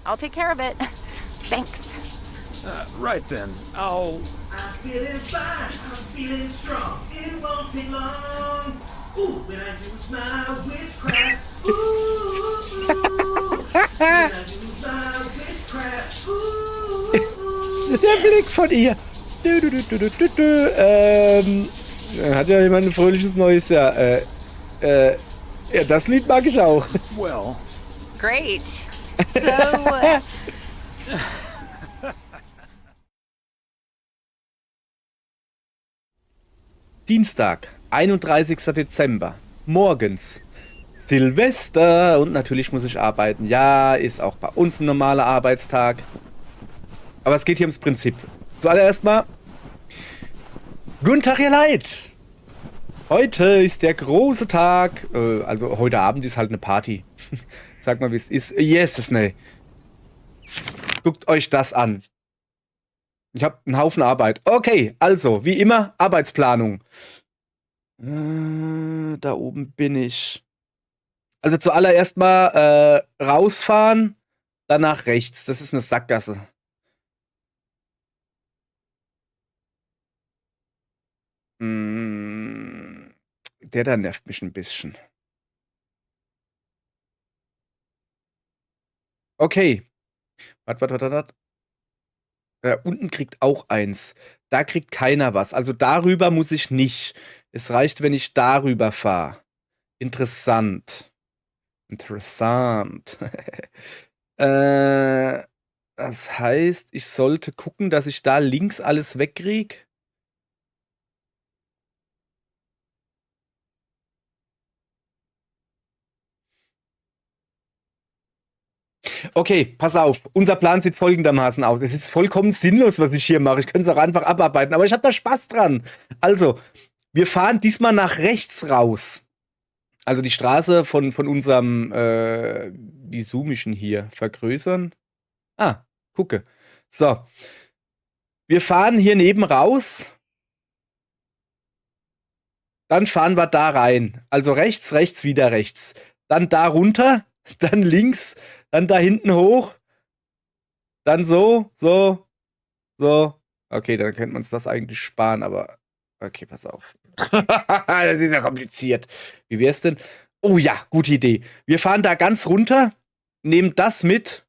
I'll take care of it. Thanks. Right then. I'm feeling fine, I'm feeling strong. It won't take long. Ooh, when I use my witchcraft. Ooh, when I use my witchcraft. Ooh. Der Blick von ihr. Hat ja jemand ein fröhliches neues Jahr. Ja, das Lied mag ich auch. Well. Great. So, Dienstag, 31. Dezember. Morgens. Silvester. Und natürlich muss ich arbeiten. Ja, ist auch bei uns ein normaler Arbeitstag. Aber es geht hier ums Prinzip. Zuallererst mal. Guten Tag, ihr Leid. Heute ist der große Tag. Also heute Abend ist halt eine Party. Sag mal, wie es ist. Yes, ne. Guckt euch das an. Ich habe einen Haufen Arbeit. Okay, also, wie immer, Arbeitsplanung. Da oben bin ich. Also zuallererst mal rausfahren, danach rechts. Das ist eine Sackgasse. Der da nervt mich ein bisschen. Okay. Was? Unten kriegt auch eins. Da kriegt keiner was. Also darüber muss ich nicht. Es reicht, wenn ich darüber fahre. Interessant. Das heißt, ich sollte gucken, dass ich da links alles wegkriege. Okay, pass auf. Unser Plan sieht folgendermaßen aus. Es ist vollkommen sinnlos, was ich hier mache. Ich könnte es auch einfach abarbeiten, aber ich habe da Spaß dran. Also, wir fahren diesmal nach rechts raus. Also die Straße von unserem, wie zoom ich denn hier? Vergrößern? Ah, gucke. So. Wir fahren hier neben raus. Dann fahren wir da rein. Also rechts, wieder rechts. Dann da runter, dann links, dann da hinten hoch. Dann so. Okay, dann könnte man uns das eigentlich sparen, aber okay, pass auf. Das ist ja kompliziert. Wie wär's denn? Oh ja, gute Idee. Wir fahren da ganz runter, nehmen das mit,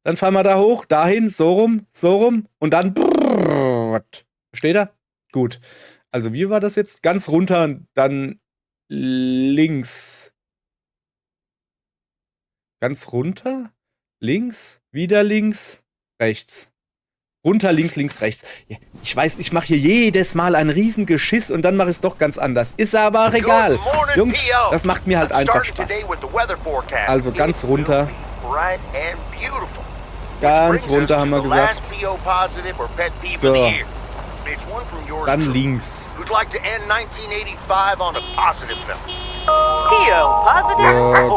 dann fahren wir da hoch, dahin, so rum, und dann Versteht ihr? Gut. Also wie war das jetzt? Ganz runter und dann links. Ganz runter, links, wieder links, rechts. Runter, links, rechts. Ja, ich weiß, ich mache hier jedes Mal ein Riesengeschiss und dann mache ich es doch ganz anders. Ist aber auch egal. Jungs, das macht mir halt einfach Spaß. Also ganz runter. Ganz runter haben wir gesagt. So. Dann links. So,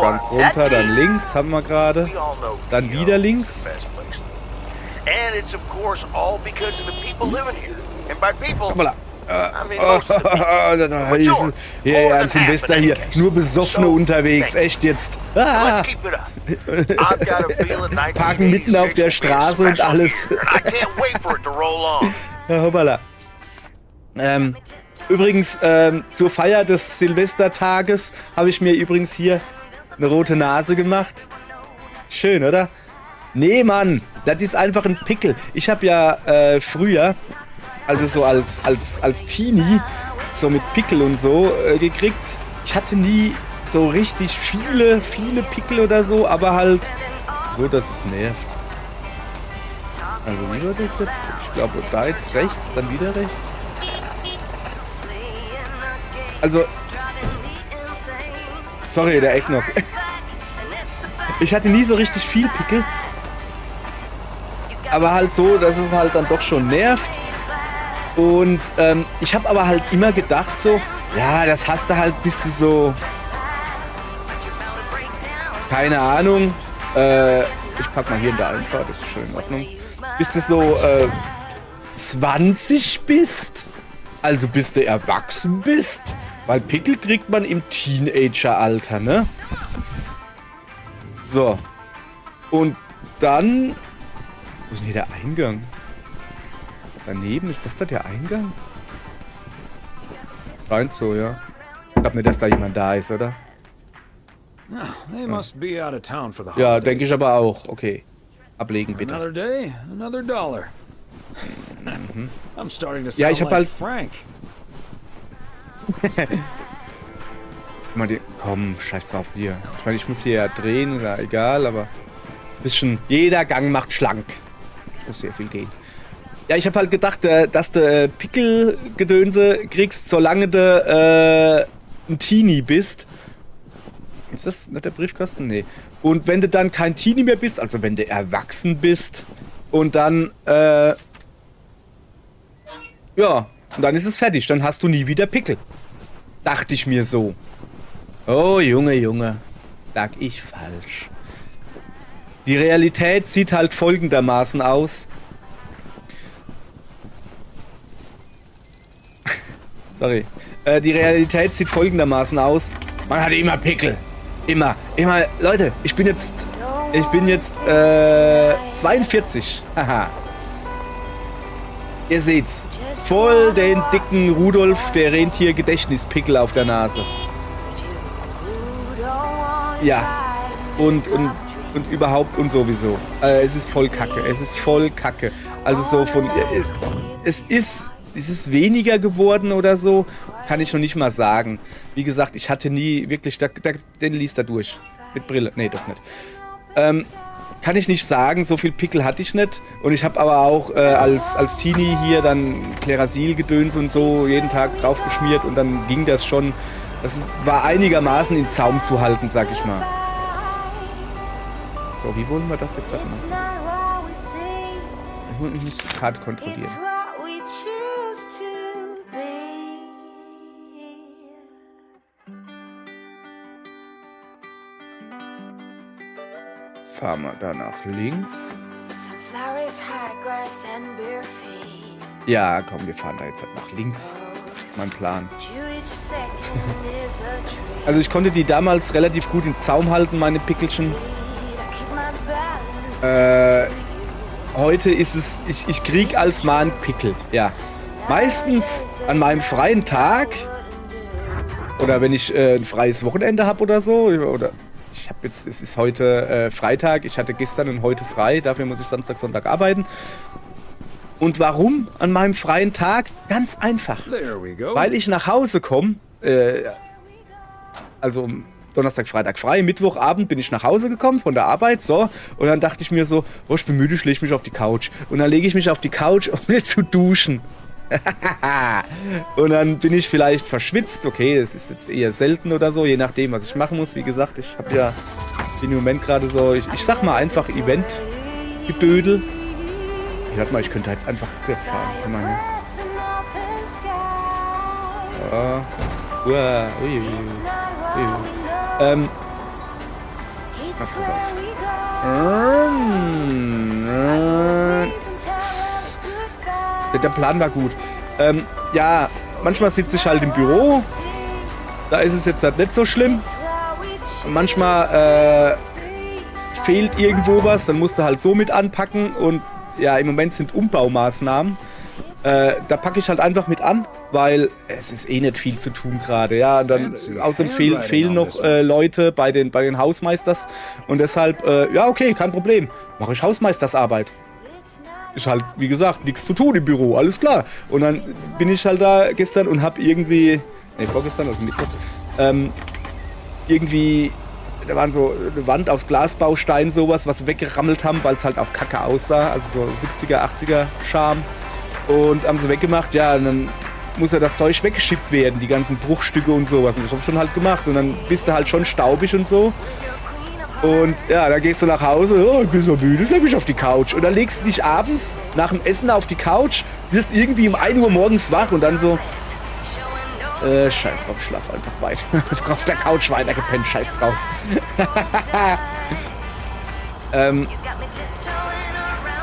ganz runter, dann links haben wir gerade. Dann wieder links. Hoppala. Hier an Silvester hier. Nur Besoffene unterwegs. Echt jetzt. Ah. Parken mitten auf der Straße und alles. Ja, hoppala. Übrigens, zur Feier des Silvestertages habe ich mir übrigens hier eine rote Nase gemacht. Schön, oder? Nee, Mann, das ist einfach ein Pickel. Ich habe ja früher, also so als Teenie, so mit Pickel und so gekriegt. Ich hatte nie so richtig viele Pickel oder so, aber halt so, dass es nervt. Also wie war das jetzt? Ich glaube, da jetzt rechts, dann wieder rechts. Also, sorry, der Ecknock. Ich hatte nie so richtig viel Pickel. Aber halt so, dass es halt dann doch schon nervt. Und ich habe aber halt immer gedacht so, ja, das hast du halt, bis du so, keine Ahnung, ich pack mal hier in der Einfahrt, das ist schon in Ordnung, bis du so 20 bist, also bis du erwachsen bist, weil Pickel kriegt man im Teenageralter, ne? So. Und dann... Wo ist denn hier der Eingang? Daneben, ist das da der Eingang? Scheint so, ja. Ich glaube nicht, dass da jemand da ist, oder? They must be out of town for the Ja, holidays. denke ich aber auch. Okay. Ablegen, bitte. Another day, another dollar. I'm starting to Ja, sound ich hab like halt- Frank. Komm, scheiß drauf, hier. Ich meine, ich muss hier ja drehen, ist ja egal, aber... Bisschen... Jeder Gang macht schlank. Muss sehr viel gehen. Ja, ich habe halt gedacht, dass du Pickelgedönse kriegst, solange du ein Teenie bist. Ist das nicht der Briefkasten? Nee. Und wenn du dann kein Teenie mehr bist, also wenn du erwachsen bist und dann, ja, und dann ist es fertig. Dann hast du nie wieder Pickel. Dachte ich mir so. Oh, Junge, Junge. Lag ich falsch. Die Realität sieht halt folgendermaßen aus. Sorry. Die Realität sieht folgendermaßen aus. Man hat immer Pickel. Immer. Leute, ich bin jetzt 42. Haha. Ihr seht's. Voll den dicken Rudolf, der Rentier-Gedächtnispickel auf der Nase. Ja. Und überhaupt und sowieso. Es ist voll Kacke. Es ist voll Kacke. Also so von... Es ist weniger geworden oder so, kann ich noch nicht mal sagen. Wie gesagt, ich hatte nie wirklich... Den liest er durch. Mit Brille. Nee, doch nicht. Kann ich nicht sagen, so viel Pickel hatte ich nicht. Und ich habe aber auch als Teenie hier dann Klerasil-Gedöns und so jeden Tag drauf geschmiert und dann ging das schon. Das war einigermaßen in Zaum zu halten, sag ich mal. So, wie wollen wir das jetzt machen? Ich muss nicht die Karte kontrollieren. Fahren wir da nach links. Ja, komm, wir fahren da jetzt halt nach links. Mein Plan. Also ich konnte die damals relativ gut in Zaum halten, meine Pickelchen. Heute ist es, ich krieg als mal einen Pickel, ja. Meistens an meinem freien Tag oder wenn ich ein freies Wochenende habe oder so, oder ich habe jetzt, es ist heute Freitag, ich hatte gestern und heute frei, dafür muss ich Samstag, Sonntag arbeiten. Und warum an meinem freien Tag? Ganz einfach. There we go. Weil ich nach Hause komme, also Donnerstag, Freitag frei, Mittwochabend bin ich nach Hause gekommen von der Arbeit, so, und dann dachte ich mir so, oh, ich bin müde, ich lege mich auf die Couch. Und dann lege ich mich auf die Couch, um mir zu duschen. Und dann bin ich vielleicht verschwitzt, okay, das ist jetzt eher selten oder so, je nachdem, was ich machen muss. Wie gesagt, ich habe ja im Moment gerade so, ich sag mal einfach Event-Gedödel. Warte mal, ich könnte jetzt einfach rückwärts fahren. Komm mal her. Pass auf. Der Plan war gut. Ja, manchmal sitze ich halt im Büro. Da ist es jetzt halt nicht so schlimm. Und manchmal fehlt irgendwo was, dann musst du halt so mit anpacken. Und ja, im Moment sind Umbaumaßnahmen. Da packe ich halt einfach mit an, weil es ist eh nicht viel zu tun gerade. Ja, und dann außerdem fehlen noch Leute bei den Hausmeisters. Und deshalb, ja, okay, kein Problem. Mache ich Hausmeistersarbeit. Ist halt, wie gesagt, nichts zu tun im Büro, alles klar. Und dann bin ich halt da gestern und hab irgendwie, vorgestern, also Mittwoch, irgendwie, da waren so eine Wand aus Glasbaustein, sowas, was weggerammelt haben, weil es halt auch kacke aussah, also so 70er, 80er Charme. Und haben sie weggemacht, ja, und dann muss ja das Zeug weggeschippt werden, die ganzen Bruchstücke und sowas. Und das hab ich schon halt gemacht. Und dann bist du halt schon staubig und so. Und ja, dann gehst du nach Hause, oh, ich bin so müde, ich leg mich auf die Couch. Und dann legst du dich abends nach dem Essen auf die Couch, wirst irgendwie um 1 Uhr morgens wach und dann so, scheiß drauf, schlaf einfach weiter. Auf der Couch weiter gepennt, scheiß drauf.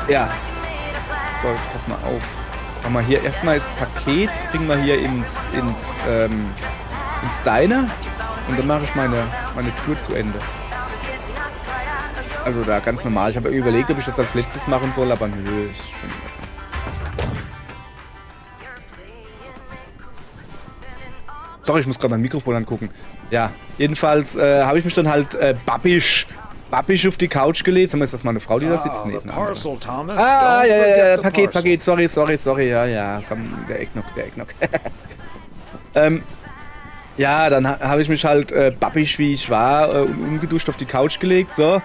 Ja. So, jetzt pass mal auf. Machen wir hier erstmal das Paket, bringen wir hier ins Diner und dann mache ich meine Tour zu Ende. Also da ganz normal. Ich habe überlegt, ob ich das als letztes machen soll, aber nö. Ist schon Sorry, ich muss gerade mein Mikrofon angucken. Ja, jedenfalls habe ich mich dann halt babbisch auf die Couch gelegt. Sag mal, ist das meine Frau, die da sitzt? Nee, the ist eine andere. parcel, Thomas. Ah, Don't ja, forget the Paket, parcel. sorry, ja, komm, der Ecknock. Ja, dann habe ich mich halt babbisch, wie ich war, umgeduscht auf die Couch gelegt, so.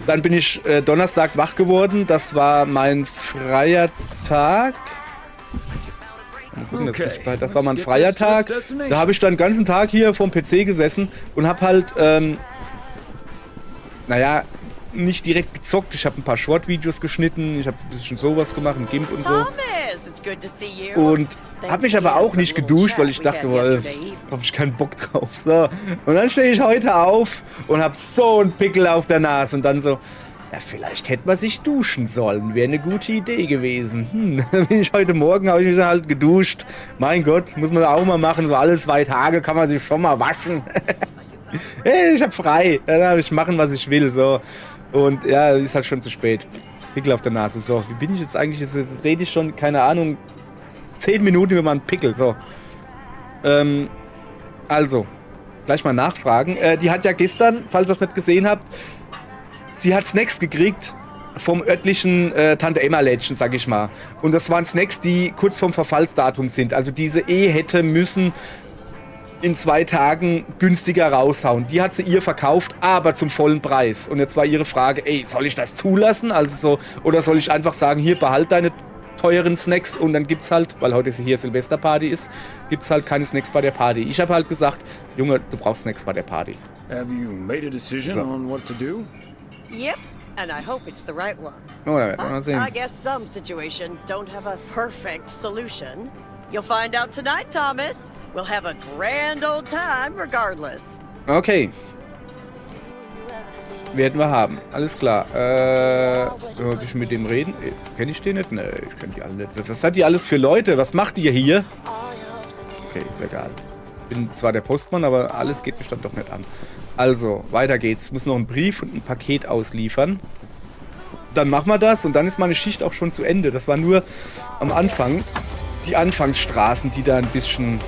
Dann bin ich Donnerstag wach geworden, das war mein freier Tag. Mal gucken, das war mein freier Tag. Da habe ich dann den ganzen Tag hier vorm PC gesessen und habe halt, naja, nicht direkt gezockt. Ich habe ein paar Short-Videos geschnitten, ich habe ein bisschen sowas gemacht, ein GIMP und so. Und habe mich aber auch nicht geduscht, weil ich dachte, habe ich keinen Bock drauf. So. Und dann stehe ich heute auf und habe so einen Pickel auf der Nase und dann so, ja, vielleicht hätte man sich duschen sollen. Wäre eine gute Idee gewesen. Dann bin ich heute Morgen, habe ich mich halt geduscht. Mein Gott, muss man auch mal machen. So alle 2 Tage kann man sich schon mal waschen. Hey, ich habe frei. Dann darf ich machen, was ich will. So. Und ja, ist halt schon zu spät. Pickel auf der Nase. So, wie bin ich jetzt eigentlich? Jetzt rede ich schon, keine Ahnung, 10 Minuten über meinen Pickel. So. Also, gleich mal nachfragen. Die hat ja gestern, falls ihr das nicht gesehen habt, sie hat Snacks gekriegt vom örtlichen Tante-Emma-Lädchen, sag ich mal. Und das waren Snacks, die kurz vorm Verfallsdatum sind. Also diese hätte müssen in 2 Tagen günstiger raushauen. Die hat sie ihr verkauft, aber zum vollen Preis. Und jetzt war ihre Frage, ey, soll ich das zulassen? Also so, oder soll ich einfach sagen, hier, behalt deine teuren Snacks und dann gibt's halt, weil heute hier Silvesterparty ist, gibt's halt keine Snacks bei der Party. Ich habe halt gesagt, Junge, du brauchst Snacks bei der Party. Have you made a decision on what to do? Yep, and I hope it's the right one. Oh, da werden wir mal sehen. I guess some situations don't have a perfect solution. You'll find out tonight, Thomas. We'll have a grand old time regardless. Okay. Werden wir haben. Alles klar. Soll ich mit dem reden? Kenn ich den nicht? Ne, ich kenn die alle nicht. Was hat die alles für Leute? Was macht ihr hier? Okay, ist egal. Bin zwar der Postmann, aber alles geht mich dann doch nicht an. Also, weiter geht's. Ich muss noch einen Brief und ein Paket ausliefern. Dann machen wir das und dann ist meine Schicht auch schon zu Ende. Das war nur am Anfang. Die Anfangsstraßen, die da ein bisschen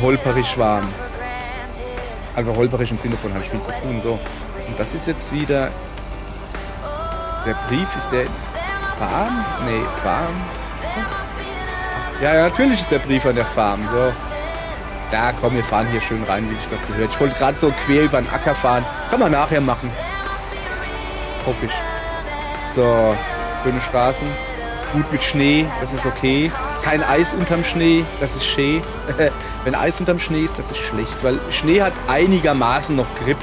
holperig waren. Also holperig im Sinne von, habe ich viel zu tun, so. Und das ist jetzt wieder... Der Brief, ist der Farm? Nee, Farm. Ja, natürlich ist der Brief an der Farm, so. Ja, komm, wir fahren hier schön rein, wie sich das gehört. Ich wollte gerade so quer über den Acker fahren. Kann man nachher machen. Hoffe ich. So, schöne Straßen. Gut mit Schnee, das ist okay. Kein Eis unterm Schnee, das ist schön. Wenn Eis unterm Schnee ist, das ist schlecht, weil Schnee hat einigermaßen noch Grip.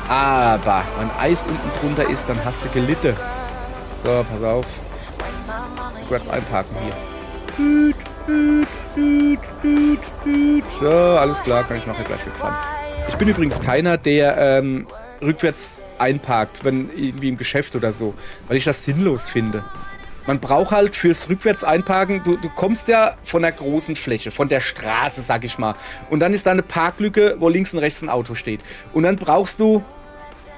Aber wenn Eis unten drunter ist, dann hast du gelitten. So, pass auf. Kurz einparken hier. So, alles klar, kann ich nachher gleich wegfahren. Ich bin übrigens keiner, der rückwärts einparkt, wenn irgendwie im Geschäft oder so, weil ich das sinnlos finde. Man braucht halt fürs rückwärts einparken, du kommst ja von der großen Fläche, von der Straße, sag ich mal. Und dann ist da eine Parklücke, wo links und rechts ein Auto steht. Und dann brauchst du,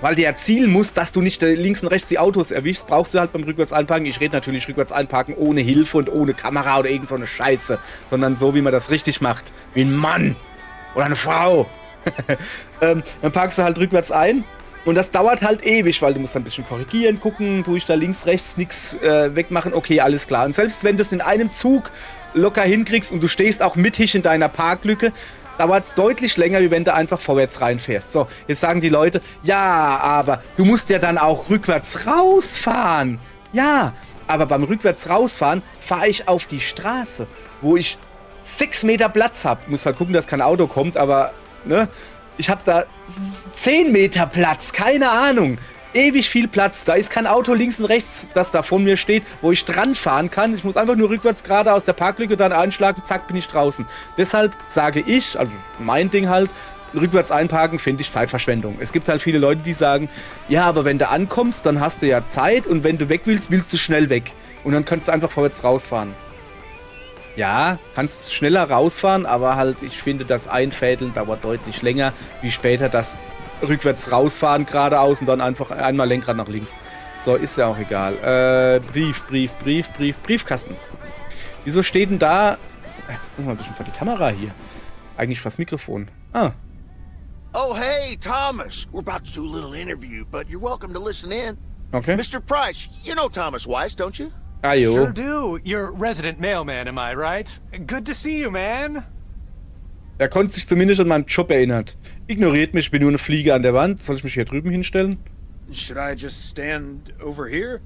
weil du ja zielen musst, dass du nicht links und rechts die Autos erwischst, brauchst du halt beim rückwärts einparken. Ich rede natürlich rückwärts einparken ohne Hilfe und ohne Kamera oder irgend so eine Scheiße. Sondern so, wie man das richtig macht. Wie ein Mann oder eine Frau. Dann parkst du halt rückwärts ein. Und das dauert halt ewig, weil du musst dann ein bisschen korrigieren, gucken, tue ich da links, rechts nichts wegmachen, okay, alles klar. Und selbst wenn du es in einem Zug locker hinkriegst und du stehst auch mittig in deiner Parklücke, dauert es deutlich länger, wie wenn du einfach vorwärts reinfährst. So, jetzt sagen die Leute, ja, aber du musst ja dann auch rückwärts rausfahren. Ja, aber beim rückwärts rausfahren fahre ich auf die Straße, wo ich 6 Meter Platz habe. Muss halt gucken, dass kein Auto kommt, aber, ne? Ich habe da 10 Meter Platz, keine Ahnung. Ewig viel Platz. Da ist kein Auto links und rechts, das da vor mir steht, wo ich dran fahren kann. Ich muss einfach nur rückwärts gerade aus der Parklücke dann einschlagen, zack, bin ich draußen. Deshalb sage ich, also mein Ding halt, rückwärts einparken finde ich Zeitverschwendung. Es gibt halt viele Leute, die sagen, ja, aber wenn du ankommst, dann hast du ja Zeit und wenn du weg willst, willst du schnell weg. Und dann kannst du einfach vorwärts rausfahren. Ja, kannst schneller rausfahren, aber halt, ich finde, das Einfädeln dauert deutlich länger, wie später das rückwärts rausfahren, geradeaus und dann einfach einmal Lenkrad nach links. So, ist ja auch egal. Briefkasten. Wieso steht denn da... Guck mal ein bisschen vor die Kamera hier. Eigentlich fast Mikrofon. Ah. Oh, hey, Thomas. We're about to do a little interview, but you're welcome to listen in. Okay. Mr. Price, you know Thomas Weiss, don't you? Ajo. Sure do. You're resident mailman, am I right? Good to see you, man. Er konnte sich zumindest an meinen Job erinnert. Ignoriert mich, ich bin nur eine Fliege an der Wand. Soll ich mich hier drüben hinstellen? Should I just stand over here?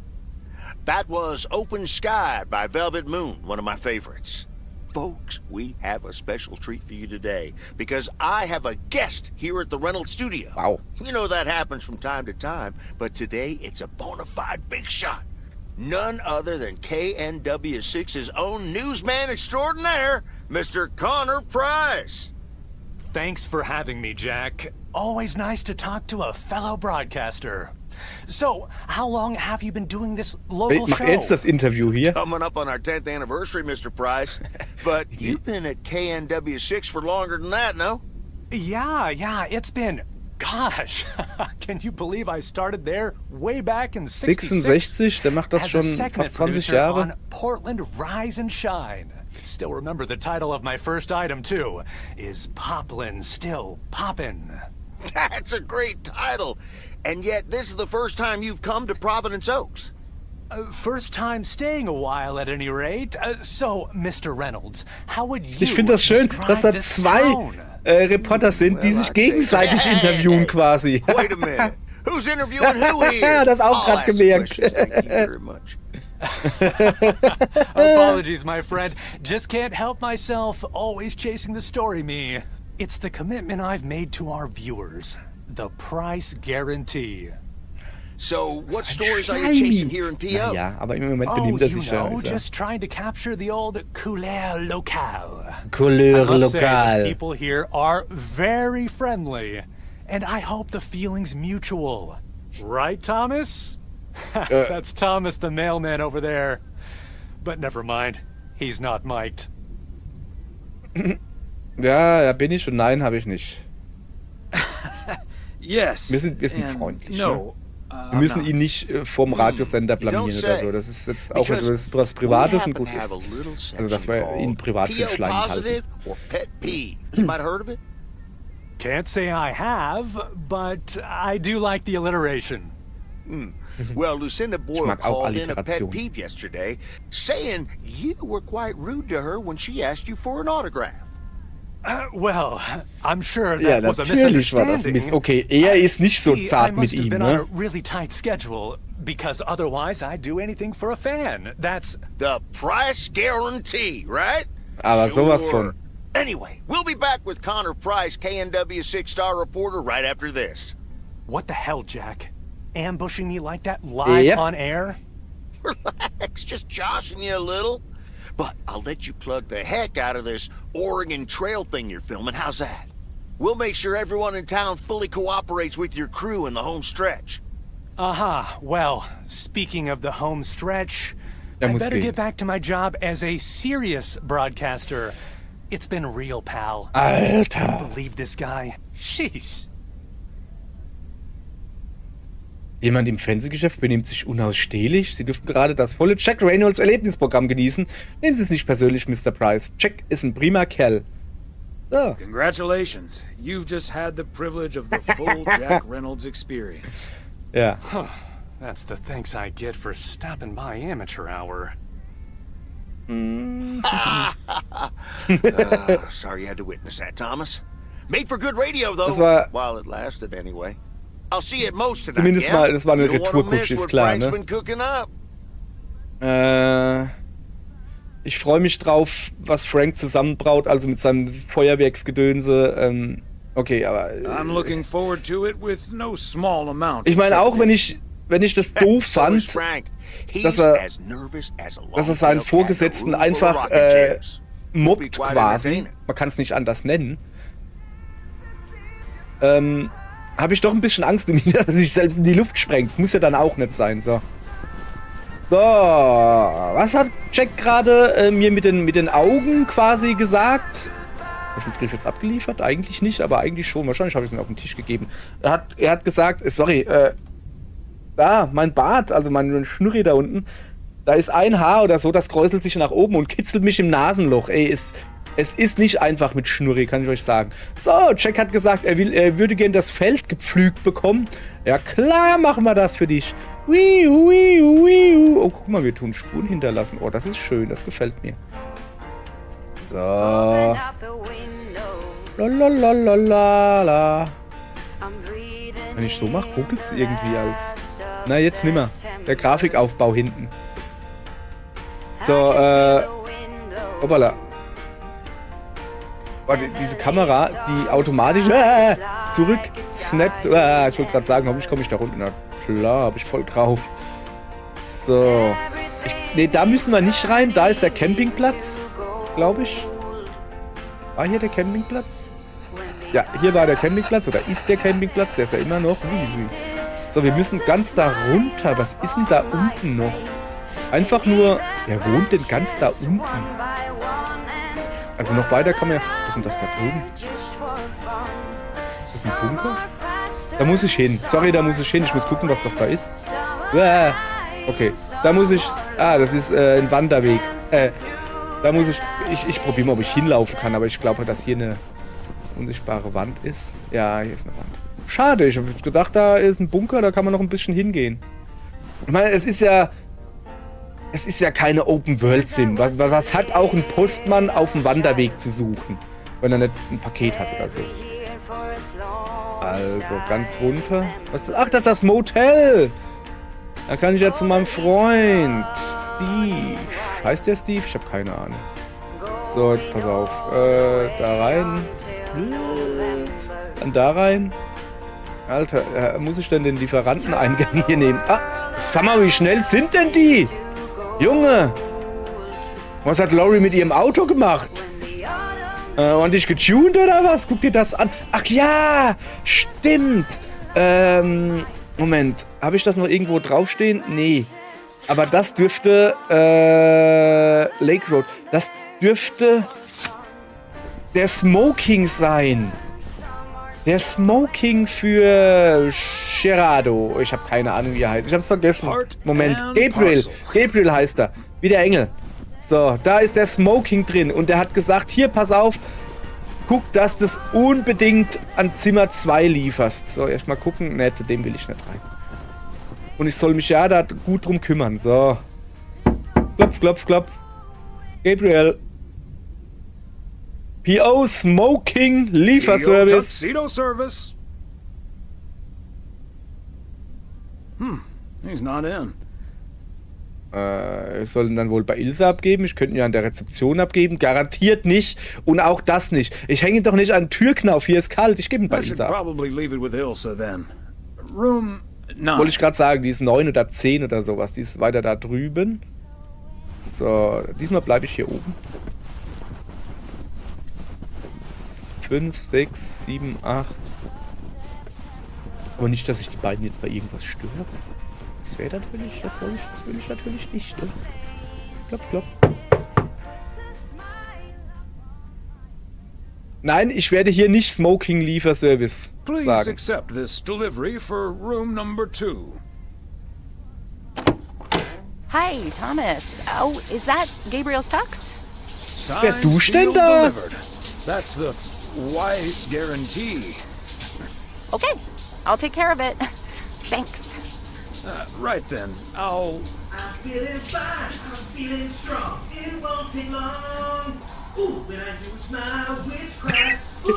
That was Open Sky by Velvet Moon, one of my favorites. Folks, we have a special treat for you today because I have a guest here at the Reynolds studio. Wow. You know that happens from time to time, but today it's a bona fide big shot. None other than KNW6's own newsman extraordinaire, Mr. Connor Price. Thanks for having me, Jack. Always nice to talk to a fellow broadcaster. So, how long have you been doing this local Macht show? er jetzt das Interview hier? Coming up on our 10th anniversary, Mr. Price. But you've been at KNW6 for longer than that, no? Yeah, it's been... Gosh, can you believe I started there way back in 66? 66? Der macht das As schon a segment fast 20 producer Jahre. on Portland Rise and Shine. Still remember the title of my first item, too. Is Poplin Still Poppin'? That's a great title. And yet, this is the first time you've come to Providence Oaks. First time staying a while at any rate. So, Mr. Reynolds, how would you Ich finde das schön, describe dass da this zwei town? Reporter sind, die sich gegenseitig interviewen quasi. Wait a minute. Who's interviewing who here? Das auch I'll grad ask the gemerkt. questions. Thank you very much. Apologies, my friend. Just can't help myself. Always chasing the story, me. It's the commitment I've made to our viewers. The price guarantee. So, what stories are you chasing here in PO? Ja, aber im Moment Oh, benimmt er you sich ja. know, Ist er. just trying to capture the old couleur locale. Couleur I must say, the local. people here are very friendly, and I hope the feeling's mutual. Right, Thomas? That's Thomas the mailman over there. But never mind, he's not mic'd. Ja, da bin ich und nein, habe ich nicht. Yes. Wir sind and freundlich. No. Ne? Wir müssen ihn nicht vorm Radiosender blamieren oder so. Das ist jetzt auch etwas Privates und gut ist. Also, dass wir ihn privat für Schleim halten. Or pet peeve. You might have heard of it? Can't say I have, but I do like the alliteration. Well, Lucinda Boyle mag auch called in a pet Alliteration. peeve yesterday, saying you were quite rude to her when she asked you for an autograph. Well, I'm sure Ja, that was a natürlich war das misunderstanding. okay, er ist nicht so See, zart I mit must have ihm, been on ne? a really tight schedule, because otherwise I'd do anything for a fan. That's... The price guarantee, right? Aber sowas von. Anyway, we'll be back with Connor Price, KNW 6-star reporter, right after this. What the hell, Jack? Ambushing me like that live Yep. on air? Relax, just joshing you a little. But I'll let you plug the heck out of this Oregon Trail thing you're filming. How's that? We'll make sure everyone in town fully cooperates with your crew in the home stretch. Aha, well, speaking of the home stretch, I muss better gehen. get back to my job as a serious broadcaster. It's been real, pal. Alter. Believe this guy? Sheesh. Jemand im Fernsehgeschäft benimmt sich unausstehlich. Sie dürfen gerade das volle Jack Reynolds Erlebnisprogramm genießen. Nehmen Sie es nicht persönlich, Mr. Price. Jack ist ein prima Kerl. So. Congratulations. You've just had the privilege of the full Jack Reynolds experience. Ja. That's the thanks I get for stopping by amateur hour. Sorry you had to witness that, Thomas. Made for good radio, though. Das war- While it lasted, anyway. I'll see you at most tonight, Zumindest yeah? mal, das war eine You don't wanna Retourkutsche, miss ist what klar, Frank's ne? been cooking up. Ich freue mich drauf, was Frank zusammenbraut, also mit seinem Feuerwerksgedönse. Okay, aber I'm looking forward to it with no small amount. ich meine auch, wenn ich das doof So fand, is Frank. He's dass er- as nervous as a dass er seinen long-tailed Vorgesetzten kangaroo full of einfach rocking chairs. mobbt Be quite quasi. entertaining. Man kann es nicht anders nennen. Habe ich doch ein bisschen Angst um ihn, dass er sich selbst in die Luft sprengt. Das muss ja dann auch nicht sein, so. So, was hat Jack gerade mir mit den Augen quasi gesagt? ich den Brief jetzt abgeliefert? Eigentlich nicht, aber eigentlich schon. Wahrscheinlich habe ich ihn auf den Tisch gegeben. Er hat gesagt, sorry, da, mein Bart, also mein Schnurri da unten, da ist ein Haar oder so, das kräuselt sich nach oben und kitzelt mich im Nasenloch. Ey, es ist nicht einfach mit Schnurri, kann ich euch sagen. So, Jack hat gesagt, er würde gern das Feld gepflügt bekommen. Ja klar, machen wir das für dich. Oh, guck mal, wir tun Spuren hinterlassen. Oh, das ist schön, das gefällt mir. So. Lalalala. Wenn ich so mache, ruckelt es irgendwie als... Na, jetzt nimmer. Der Grafikaufbau hinten. So, hoppala. Oh, diese Kamera, die automatisch zurück snappt. Ich wollte gerade sagen, hoffentlich komme ich da runter. Na klar, habe ich voll drauf. So. Nee, da müssen wir nicht rein. Da ist der Campingplatz, glaube ich. War hier der Campingplatz? Ja, hier war der Campingplatz oder ist der Campingplatz. Der ist ja immer noch. So, wir müssen ganz da runter. Was ist denn da unten noch? Einfach nur... Wer wohnt denn ganz da unten? Also noch weiter kann man ja... Was ist denn das da drüben? Ist das ein Bunker? Da muss ich hin. Sorry, da muss ich hin. Ich muss gucken, was das da ist. Okay, da muss ich... das ist ein Wanderweg. Da muss ich... Ich probiere mal, ob ich hinlaufen kann, aber ich glaube, dass hier eine unsichtbare Wand ist. Ja, hier ist eine Wand. Schade, ich habe gedacht, da ist ein Bunker, da kann man noch ein bisschen hingehen. Ich meine, es ist ja keine Open-World-Sim. Was hat auch ein Postmann auf dem Wanderweg zu suchen, wenn er nicht ein Paket hat oder so? Also, ganz runter. Was ist das? Ach, das ist das Motel! Da kann ich ja zu meinem Freund. Steve. Heißt der Steve? Ich habe keine Ahnung. So, jetzt pass auf. Da rein. Dann da rein. Alter, muss ich denn den Lieferanteneingang hier nehmen? Sag mal, wie schnell sind denn die? Junge! Was hat Lori mit ihrem Auto gemacht? Ordentlich getuned oder was? Guck dir das an. Ach ja! Stimmt! Moment. Habe ich das noch irgendwo draufstehen? Nee. Aber das dürfte... Lake Road. Das dürfte... der Smoking sein. Der Smoking für Gerardo. Ich habe keine Ahnung, wie er heißt. Ich habe es vergessen. Moment. Gabriel. Gabriel heißt er. Wie der Engel. So, da ist der Smoking drin. Und der hat gesagt, hier, pass auf. Guck, dass du das unbedingt an Zimmer 2 lieferst. So, erstmal gucken. Ne, zu dem will ich nicht rein. Und ich soll mich ja da gut drum kümmern. So. Klopf, klopf, klopf. Gabriel. PO Smoking Lieferservice. Tuxedo Service. He's not in. Ich soll ihn dann wohl bei Ilse abgeben. Ich könnte ihn ja an der Rezeption abgeben. Garantiert nicht. Und auch das nicht. Ich hänge ihn doch nicht an den Türknauf. Hier ist kalt. Ich gebe ihn bei Ilse ab. Wollte ich gerade sagen, die ist 9 oder 10 oder sowas. Die ist weiter da drüben. So, diesmal bleibe ich hier oben. 5, 6, 7, 8. Aber nicht, dass ich die beiden jetzt bei irgendwas störe. Das wäre natürlich, das will ich natürlich nicht. Ne? Klopf, klopf. Nein, ich werde hier nicht Smoking Lieferservice Please sagen. accept this delivery for room number 2. Hi, Thomas. Oh, is that Gabriel's tux? Wer duscht denn da? That's the Weiss guarantee. Okay, I'll take care of it. Thanks. Right then, I'll... I'm feeling fine, I'm feeling strong. It won't take long. Ooh, when I use my witchcraft. Ooh,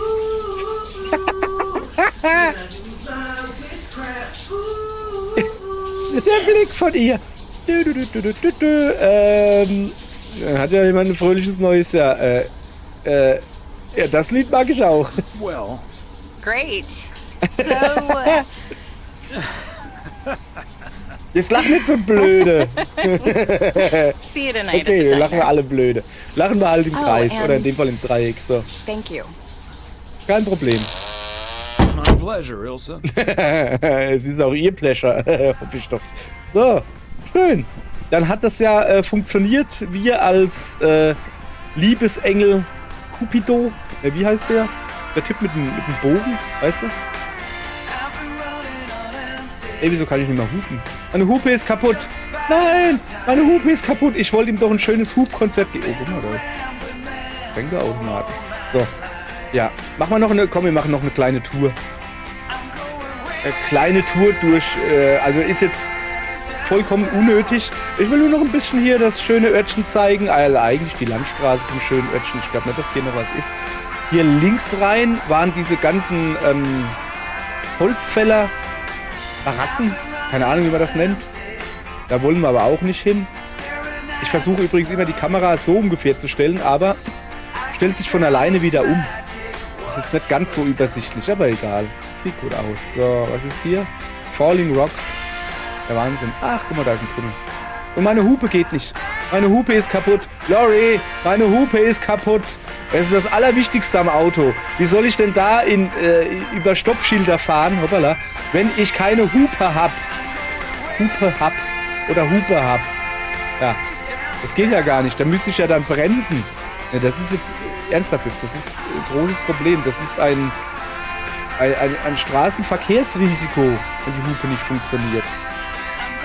when I use my witchcraft. Ooh. Der Blick von ihr. Hat ja jemand ein fröhliches neues Jahr. Ja, das Lied mag ich auch. Well... Great. So, Jetzt lach nicht so blöde. see you tonight. Okay, wir lachen wir alle blöde. Lachen wir halt im Oh, Kreis. Oder in and- dem Fall im Dreieck. So. Thank you. Kein Problem. My pleasure, Ilsa. Es ist auch ihr Pleasure. Hoffe ich doch. So, schön. Dann hat das ja funktioniert. Wir als Liebesengel Cupido Wie heißt der? Der Typ mit dem Bogen, weißt du? Ey, wieso kann ich nicht mehr hupen? Meine Hupe ist kaputt. Nein, meine Hupe ist kaputt. Ich wollte ihm doch ein schönes Hupkonzert geben. Oh, guck mal, da ist Tränkeautomaten. So, ja, machen wir noch eine, komm, wir machen noch eine kleine Tour. Kleine Tour durch, also ist jetzt vollkommen unnötig. Ich will nur noch ein bisschen hier das schöne Örtchen zeigen. Also eigentlich die Landstraße vom schönen Örtchen. Ich glaube nicht, dass hier noch was ist. Hier links rein waren diese ganzen Holzfäller, Baracken. Keine Ahnung, wie man das nennt. Da wollen wir aber auch nicht hin. Ich versuche übrigens immer die Kamera so ungefähr zu stellen, aber stellt sich von alleine wieder um. Ist jetzt nicht ganz so übersichtlich, aber egal. Sieht gut aus. So, was ist hier? Falling Rocks. Der Wahnsinn. Ach, guck mal, da ist ein Tunnel. Und meine Hupe geht nicht. Meine Hupe ist kaputt. Lori, meine Hupe ist kaputt. Das ist das Allerwichtigste am Auto. Wie soll ich denn da über Stoppschilder fahren, hoppala, wenn ich keine Hupe hab? Hupe hab. Oder Hupe hab. Ja, das geht ja gar nicht. Da müsste ich ja dann bremsen. Ja, das ist jetzt ernsthaft jetzt. Das ist ein großes Problem. Das ist ein Straßenverkehrsrisiko, wenn die Hupe nicht funktioniert.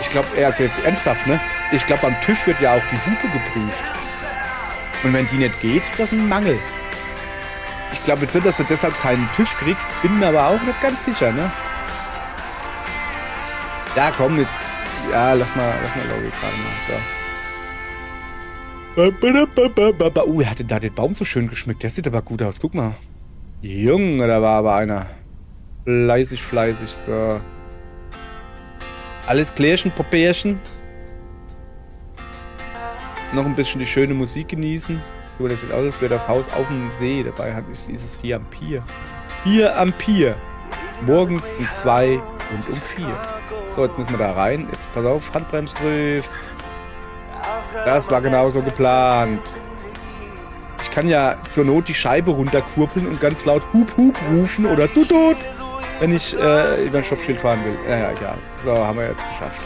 Ich glaube, also jetzt ernsthaft, ne? Ich glaube, beim TÜV wird ja auch die Hupe geprüft. Und wenn die nicht geht, ist das ein Mangel. Ich glaube jetzt nicht, dass du deshalb keinen TÜV kriegst, bin mir aber auch nicht ganz sicher, ne? Ja, komm, jetzt. Ja, lass mal Lori gerade mal. So. Oh, er hatte da den Baum so schön geschmückt. Der sieht aber gut aus. Guck mal. Junge, da war aber einer. Fleißig. So. Alles Klärchen, Popärchen. Noch ein bisschen die schöne Musik genießen. So, das sieht aus, als wäre das Haus auf dem See. Dabei ist es hier am Pier. Hier am Pier. Morgens um 2 und um 4. So, jetzt müssen wir da rein. Jetzt pass auf, Handbremse trifft. Das war genauso geplant. Ich kann ja zur Not die Scheibe runterkurbeln und ganz laut Hup Hup rufen oder Tut Tut, wenn ich über ein Stoppschild fahren will. Ja, egal. So, haben wir jetzt geschafft.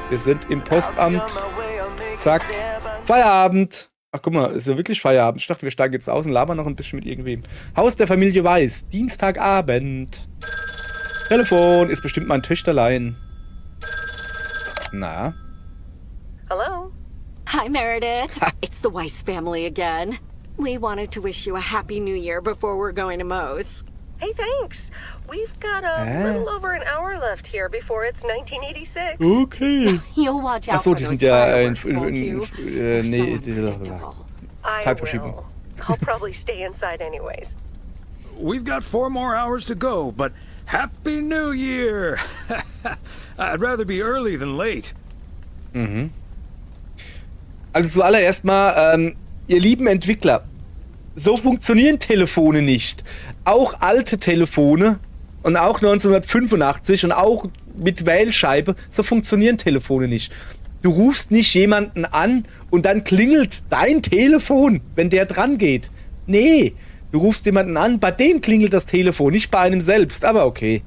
Wir sind im Postamt. Zack. Feierabend. Ach, guck mal, ist ja wirklich Feierabend. Ich dachte, wir steigen jetzt aus und labern noch ein bisschen mit irgendwem. Haus der Familie Weiß. Dienstagabend. Telefon. Ist bestimmt mein Töchterlein. Na? Hello? Hi, Meredith. It's the Weiss family again. We wanted to wish you a happy new year before we're going to Moe's. Hey, thanks. We've got a little over an hour left here before it's 1986. Okay. You'll watch out Achso, for die those sind ja fireworks, won't you? nee, I Zeitverschiebung. will. I'll probably stay inside anyways. We've got 4 more hours to go, but Happy New Year! I'd rather be early than late. Mhm. Also zuallererst mal, ihr lieben Entwickler, so funktionieren Telefone nicht. Auch alte Telefone und auch 1985 und auch mit Wählscheibe, so funktionieren Telefone nicht. Du rufst nicht jemanden an und dann klingelt dein Telefon, wenn der dran geht. Nee, du rufst jemanden an, bei dem klingelt das Telefon, nicht bei einem selbst, aber okay.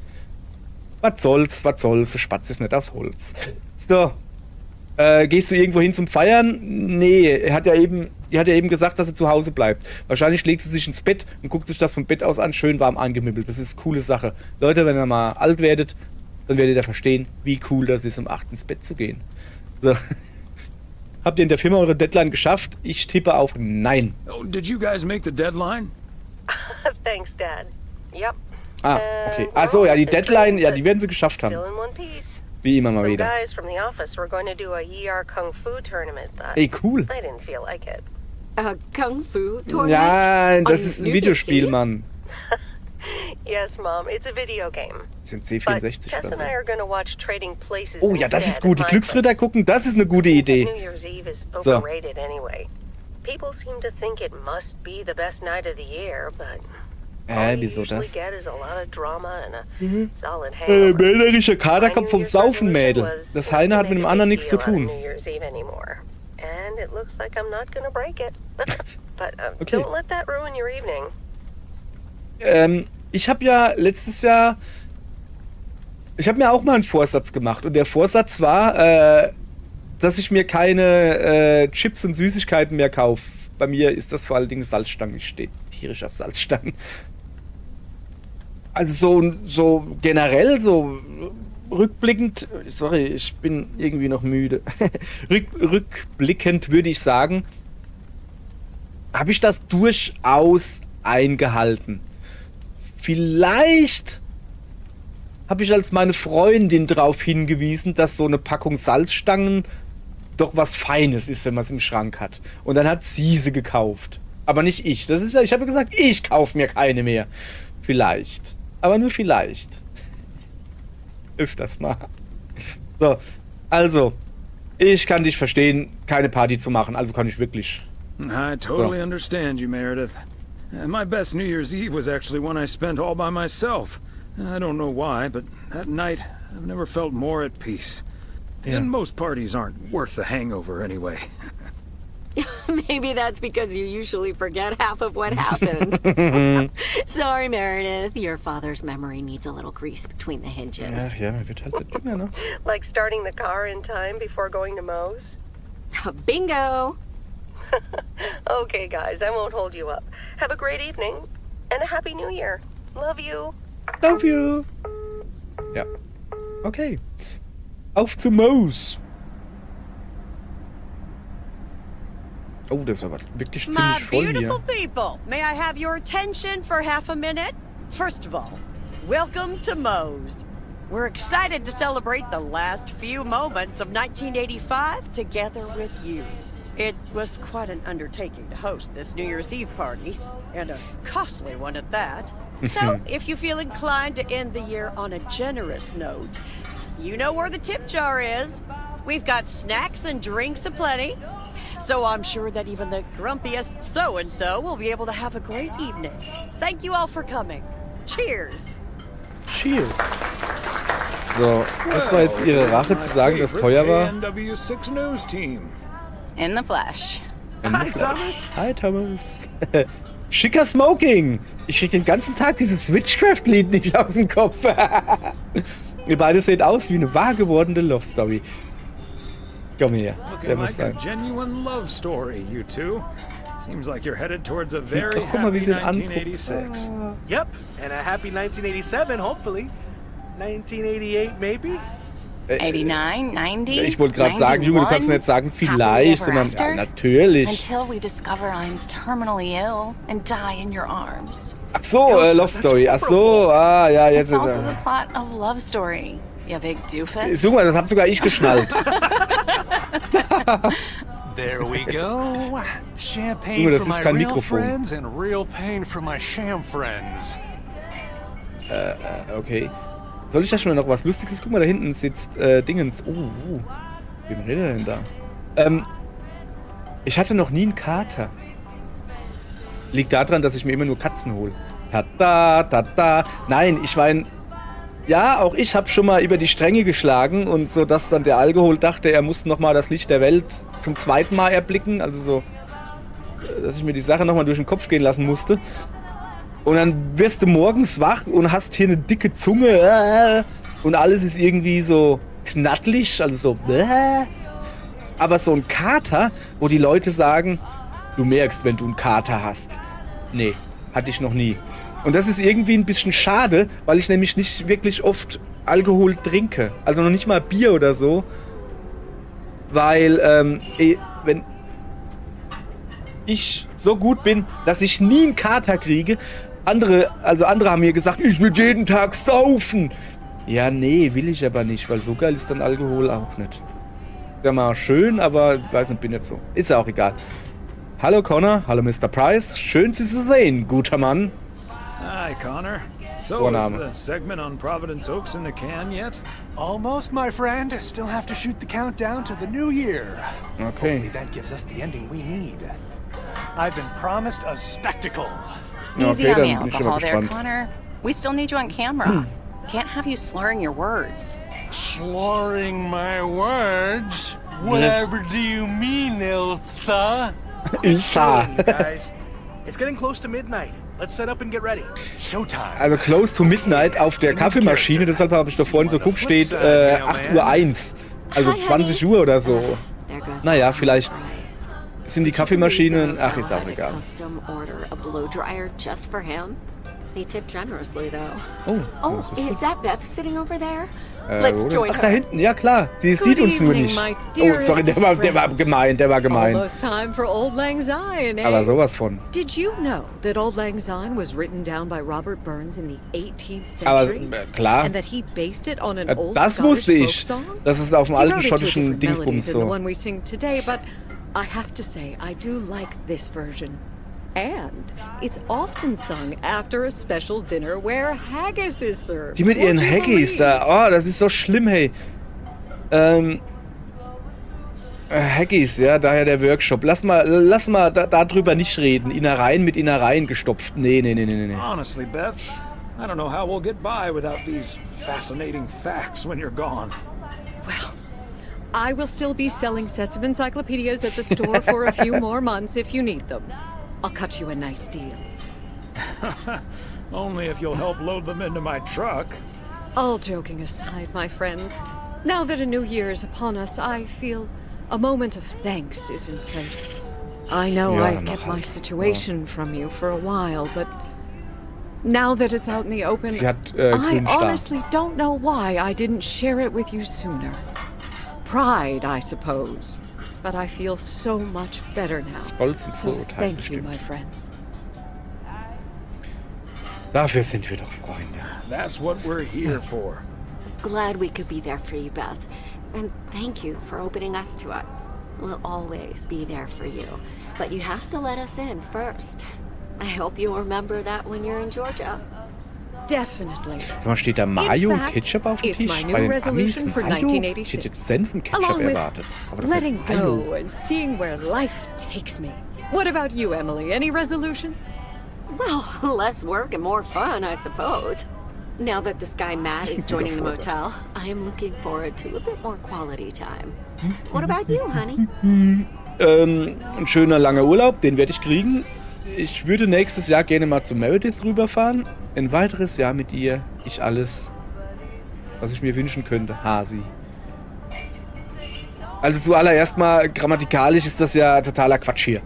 Was soll's, der Spatz ist nicht aus Holz. So, gehst du irgendwo hin zum Feiern? Nee, er hat ja eben gesagt, dass er zu Hause bleibt. Wahrscheinlich legt sie sich ins Bett und guckt sich das vom Bett aus an, schön warm angemimmelt. Das ist eine coole Sache. Leute, wenn ihr mal alt werdet, dann werdet ihr verstehen, wie cool das ist, um 8 ins Bett zu gehen. So. Habt ihr in der Firma eure Deadline geschafft? Ich tippe auf Nein. Oh, did you guys make the deadline? Thanks, Dad. Yep. Ah, okay. Achso, ja, die Deadline, ja, die werden sie geschafft haben. Still in one piece. Wie immer mal Some wieder. guys from the office were going to do a ER Kung Fu tournament, but Ey, cool. I didn't feel like it. A Kung Fu tournament? Ja, das On ist ein New Videospiel, Year's Eve? Mann. Yes, Mom, it's a video game. Das sind But C64 Tess oder and so. I are going to watch Trading Places Oh ja, das ist instead gut. Die at my Glücksritter place. gucken, das ist eine gute Idee. New Year's Eve is So. overrated anyway. People seem to think it must be the best night of the year, but all you Wieso usually das? get is a lot of drama and a solid hangover. Männerischer Kader My kommt New vom Year's Saufen, resolution Mädel. was Das not eine to hat mit make dem a anderen big nichts zu deal on tun. New Year's Eve anymore. And it looks like I'm not gonna break it. But Okay. don't let that ruin your evening. Ich habe ja letztes Jahr, ich habe mir auch mal einen Vorsatz gemacht und der Vorsatz war, dass ich mir keine Chips und Süßigkeiten mehr kaufe. Bei mir ist das vor allen Dingen Salzstangen. Ich stehe tierisch auf Salzstangen. Also so generell, so rückblickend, sorry, ich bin irgendwie noch müde. Rückblickend würde ich sagen, habe ich das durchaus eingehalten. Vielleicht habe ich als meine Freundin darauf hingewiesen, dass so eine Packung Salzstangen doch was Feines ist, wenn man es im Schrank hat. Und dann hat sie gekauft. Aber nicht ich. Das ist ja, ich habe gesagt, ich kaufe mir keine mehr. Vielleicht. Aber nur vielleicht. Öfters mal. So, also, ich kann dich verstehen, keine Party zu machen. Also kann ich wirklich. I totally understand you, Meredith. My best New Year's Eve was actually one I spent all by myself. I don't know why, but that night I've never felt more at peace. Yeah. And most parties aren't worth the hangover anyway. Maybe that's because you usually forget half of what happened. Sorry, Meredith. Your father's memory needs a little grease between the hinges. Ja, man wird halt dümmer, ne? Like starting the car in time before going to Moe's? Bingo! Okay, guys, I won't hold you up. Have a great evening and a happy new year. Love you. Love you. Ja. Okay. Auf zu Moe's. Oh, das ist aber wirklich My ziemlich voll hier. beautiful people, may I have your attention for half a minute? First of all, welcome to Moe's. We're excited to celebrate the last few moments of 1985 together with you. It was quite an undertaking to host this New Year's Eve party, and a costly one at that. So, if you feel inclined to end the year on a generous note, you know where the tip jar is. We've got snacks and drinks aplenty. So I'm sure that even the grumpiest so-and-so will be able to have a great evening. Thank you all for coming. Cheers! Cheers. So, das war jetzt ihre Rache zu sagen, dass teuer war. KNW6 News Team. In the flesh. Hi, Thomas. Hi, Thomas. Schicker Smoking. Ich krieg den ganzen Tag dieses Witchcraft-Lied nicht aus dem Kopf. Ihr beide seht aus wie eine wahr gewordene Love Story. Komm her, der Looking muss like a sein. genuine love story, you two. Seems like you're headed towards a very Ach, guck mal, wie happy sie ihn anguckt. 1986. Yep, and a happy 1987, hopefully. 1988, maybe? 89, 90. Ich wollte gerade sagen, Junge, du kannst nicht sagen vielleicht, sondern ja, natürlich. Until we discover I'm terminally ill and die in your arms. Ach so, Love Story. Ach so, ja, jetzt. It's also the plot of Love Story. You big doofus. Guck mal, das hab sogar ich geschnallt. There we go. Champagne Junge, das for ist my kein real Mikrofon. friends and real pain for my sham friends. Okay. Soll ich da schon mal noch was Lustiges? Guck mal, da hinten sitzt Dingens. Wem redet er denn da? Ich hatte noch nie einen Kater. Liegt daran, dass ich mir immer nur Katzen hole. Ta-da. Nein, ich meine, ja, auch ich habe schon mal über die Stränge geschlagen und so, dass dann der Alkohol dachte, er muss nochmal das Licht der Welt zum zweiten Mal erblicken. Also so, dass ich mir die Sache nochmal durch den Kopf gehen lassen musste. Und dann wirst du morgens wach und hast hier eine dicke Zunge und alles ist irgendwie so knattlig, also so. Aber so ein Kater, wo die Leute sagen, du merkst, wenn du einen Kater hast. Nee, hatte ich noch nie. Und das ist irgendwie ein bisschen schade, weil ich nämlich nicht wirklich oft Alkohol trinke. Also noch nicht mal Bier oder so. Weil, wenn ich so gut bin, dass ich nie einen Kater kriege, andere haben mir gesagt, ich will jeden Tag saufen. Ja, nee, will ich aber nicht, weil so geil ist dann Alkohol auch nicht. Wäre mal schön, aber ich weiß nicht, bin nicht so. Ist ja auch egal. Hallo Connor, hallo Mr. Price, schön Sie zu sehen, guter Mann. Hi, Connor. So, is Vorname. the segment on Providence Oaks in the can yet? Almost, my friend. Still have to shoot the countdown to the new year. Okay. Hopefully that gives us the ending we need. I've been promised a spectacle. Easy Okay, on the dann bin ich schon mal alcohol there, gespannt. Connor. We still need you on camera. Can't have you slurring your words. Slurring my words? Whatever do you mean, Ilsa? Ilsa. Guys, it's getting close to midnight. Let's set up and get ready. Showtime. Also close to midnight auf der Kaffeemaschine, deshalb habe ich doch vorhin so geguckt, steht 8:01 Uhr. Also Hi, 20 honey. Uhr oder so. There goes Naja, the vielleicht prize. sind die Kaffeemaschinen. Ach, ist auch Had to egal. custom order a blow dryer just for him. They tip generously, though. Oh, Oh, das ist is that Beth sitting over there? gut. Let's Wo denn? join Ach, da her. hinten, ja klar. Sie sieht uns nur evening, nicht. my Oh, sorry, dearest der war friends. gemein, der war gemein. Almost time for Old Lang Syne, eh? Aber sowas von. Did you know that Old Lang Syne was written down by Robert Burns in the 18th Aber century? klar, And that he based it on an old das Scottish wusste ich. folk song? Das ist auf dem He alten wrote it to a schottischen different melody Dingsbums than the so. one we sing today, but I have to say, I do like this version. And it's often sung after a special dinner where haggis is served. Die mit ihren Would you Haggis believe? da. Oh, das ist so schlimm, hey. Haggis, ja, daher der Workshop. Lass mal darüber nicht reden. Innereien mit Innereien gestopft. Nee. Honestly, Beth, I don't know how we'll get by without these fascinating facts when you're gone. Well, I will still be selling sets of encyclopedias at the store for a few more months if you need them. I'll cut you a nice deal. Only if you'll help load them into my truck. All joking aside, my friends, now that a new year is upon us, I feel a moment of thanks is in place. I know Ja, I've mach kept my halt. situation from you for a while, but now that it's out in the open, Sie hat I grünen Star. honestly don't know why I didn't share it with you sooner. Pride, I suppose. But I feel so much better now. Stolz und So Vorurteil thank you, bestimmt. my friends. Dafür sind wir doch Freunde. That's what we're here for. Glad we could be there for you, Beth. And thank you for opening us to it. We'll always be there for you. But you have to let us in first. I hope you'll remember that when you're in Georgia. Definitely. Sag mal, steht da Mayo und fact, Ketchup auf dem it's Tisch? my new Bei den Amis resolution for Mayo? 1986. Ich hätte jetzt Senf und Ketchup Along with erwartet. Aber das letting ist Mayo. go and seeing where life takes me. What about you, Emily? Any resolutions? Well, less work and more fun, I suppose. Now that this guy Matt is joining the motel, I am looking forward to a bit more quality time. What about you, honey? Ein schöner langer Urlaub, den werde ich kriegen. Ich würde nächstes Jahr gerne mal zu Meredith rüberfahren. Ein weiteres Jahr mit ihr. Ich alles, was ich mir wünschen könnte. Hasi. Also zuallererst mal, grammatikalisch ist das ja totaler Quatsch hier.